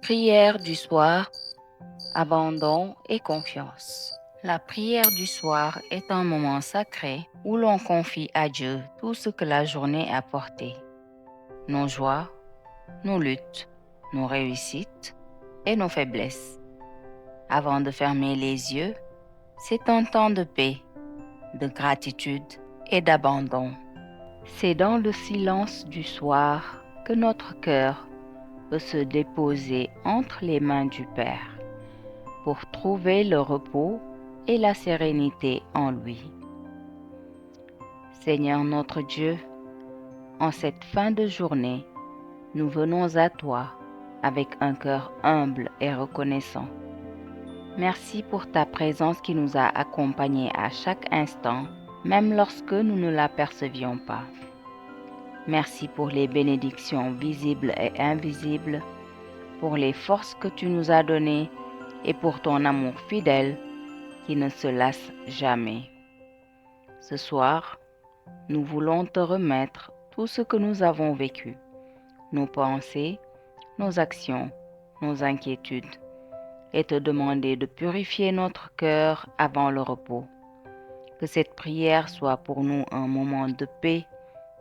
Prière du soir, abandon et confiance. La prière du soir est un moment sacré où l'on confie à Dieu tout ce que la journée a porté. Nos joies, nos luttes, nos réussites et nos faiblesses. Avant de fermer les yeux, c'est un temps de paix, de gratitude et d'abandon. C'est dans le silence du soir que notre cœur peut se déposer entre les mains du Père pour trouver le repos et la sérénité en lui. Seigneur notre Dieu, en cette fin de journée, nous venons à toi avec un cœur humble et reconnaissant. Merci pour ta présence qui nous a accompagnés à chaque instant, même lorsque nous ne l'apercevions pas. Merci pour les bénédictions visibles et invisibles, pour les forces que tu nous as données et pour ton amour fidèle qui ne se lasse jamais. Ce soir, nous voulons te remettre tout ce que nous avons vécu, nos pensées, nos actions, nos inquiétudes, et te demander de purifier notre cœur avant le repos. Que cette prière soit pour nous un moment de paix,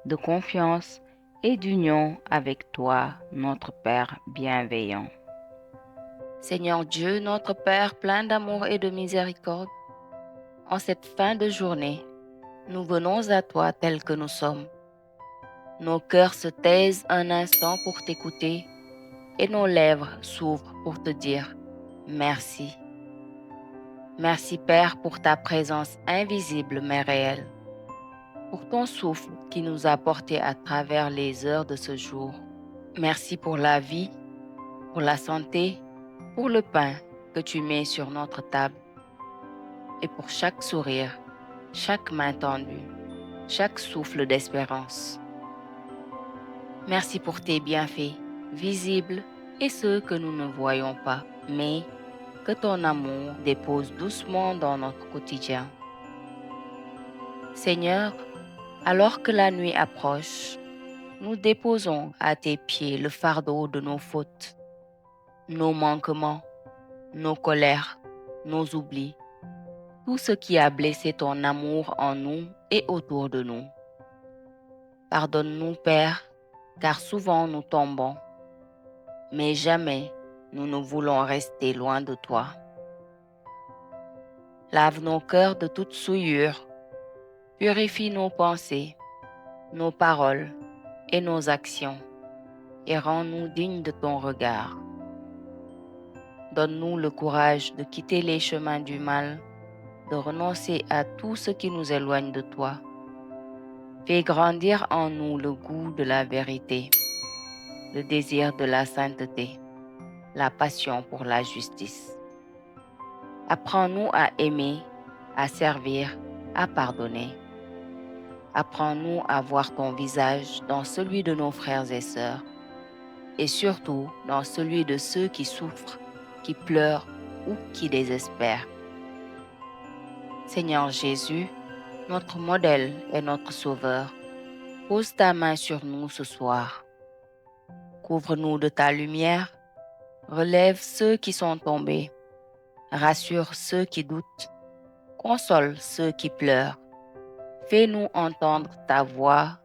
de confiance et d'union avec toi, notre Père bienveillant. Seigneur Dieu, notre Père plein d'amour et de miséricorde, en cette fin de journée, nous venons à toi tels que nous sommes. Nos cœurs se taisent un instant pour t'écouter et nos lèvres s'ouvrent pour te dire merci. Merci Père pour ta présence invisible mais réelle, pour ton souffle qui nous a portés à travers les heures de ce jour. Merci pour la vie, pour la santé, pour le pain que tu mets sur notre table et pour chaque sourire, chaque main tendue, chaque souffle d'espérance. Merci pour tes bienfaits visibles et ceux que nous ne voyons pas, mais que ton amour dépose doucement dans notre quotidien. Seigneur, alors que la nuit approche, nous déposons à tes pieds le fardeau de nos fautes, nos manquements, nos colères, nos oublis, tout ce qui a blessé ton amour en nous et autour de nous. Pardonne-nous, Père, car souvent nous tombons, mais jamais nous ne voulons rester loin de toi. Lave nos cœurs de toute souillure, purifie nos pensées, nos paroles et nos actions, et rends-nous dignes de ton regard. Donne-nous le courage de quitter les chemins du mal, de renoncer à tout ce qui nous éloigne de toi. Fais grandir en nous le goût de la vérité, le désir de la sainteté, la passion pour la justice. Apprends-nous à aimer, à servir, à pardonner. Apprends-nous à voir ton visage dans celui de nos frères et sœurs, et surtout dans celui de ceux qui souffrent, qui pleurent ou qui désespèrent. Seigneur Jésus, notre modèle et notre Sauveur, pose ta main sur nous ce soir. Couvre-nous de ta lumière, relève ceux qui sont tombés, rassure ceux qui doutent, console ceux qui pleurent. Fais-nous entendre ta voix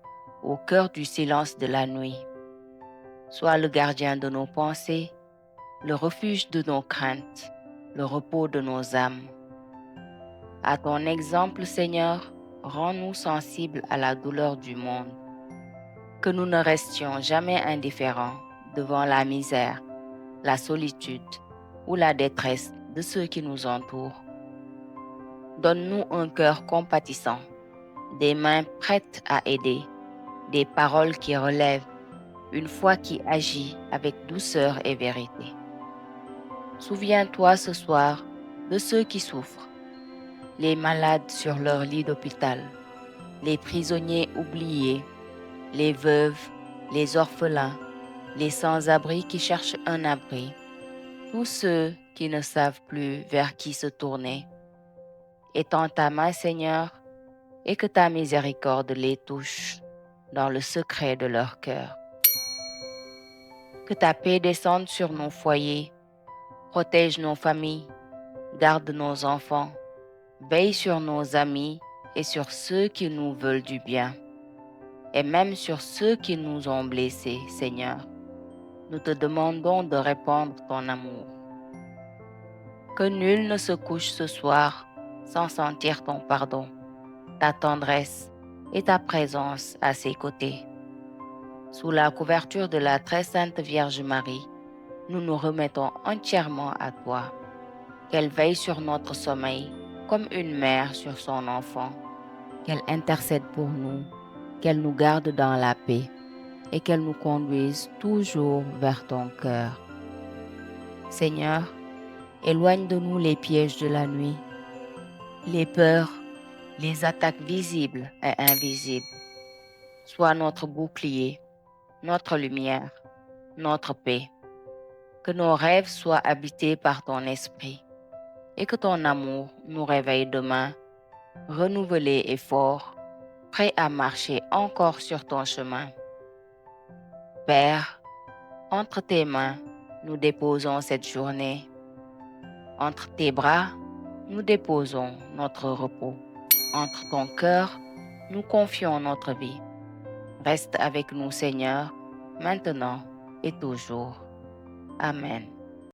au cœur du silence de la nuit. Sois le gardien de nos pensées, le refuge de nos craintes, le repos de nos âmes. À ton exemple, Seigneur, rends-nous sensibles à la douleur du monde. Que nous ne restions jamais indifférents devant la misère, la solitude ou la détresse de ceux qui nous entourent. Donne-nous un cœur compatissant, des mains prêtes à aider, des paroles qui relèvent, une foi qui agit avec douceur et vérité. Souviens-toi ce soir de ceux qui souffrent, les malades sur leur lit d'hôpital, les prisonniers oubliés, les veuves, les orphelins, les sans-abri qui cherchent un abri, tous ceux qui ne savent plus vers qui se tourner. Étends ta main, Seigneur, et que ta miséricorde les touche dans le secret de leur cœur. Que ta paix descende sur nos foyers, protège nos familles, garde nos enfants, veille sur nos amis et sur ceux qui nous veulent du bien, et même sur ceux qui nous ont blessés, Seigneur. Nous te demandons de répandre ton amour. Que nul ne se couche ce soir sans sentir ton pardon, ta tendresse et ta présence à ses côtés. Sous la couverture de la très sainte Vierge Marie, nous nous remettons entièrement à toi. Qu'elle veille sur notre sommeil comme une mère sur son enfant. Qu'elle intercède pour nous, qu'elle nous garde dans la paix et qu'elle nous conduise toujours vers ton cœur. Seigneur, éloigne de nous les pièges de la nuit, les peurs, les attaques visibles et invisibles. Sois notre bouclier, notre lumière, notre paix. Que nos rêves soient habités par ton esprit et que ton amour nous réveille demain, renouvelés et forts, prêts à marcher encore sur ton chemin. Père, entre tes mains, nous déposons cette journée. Entre tes bras, nous déposons notre repos. Entre ton cœur, nous confions notre vie. Reste avec nous, Seigneur, maintenant et toujours. Amen.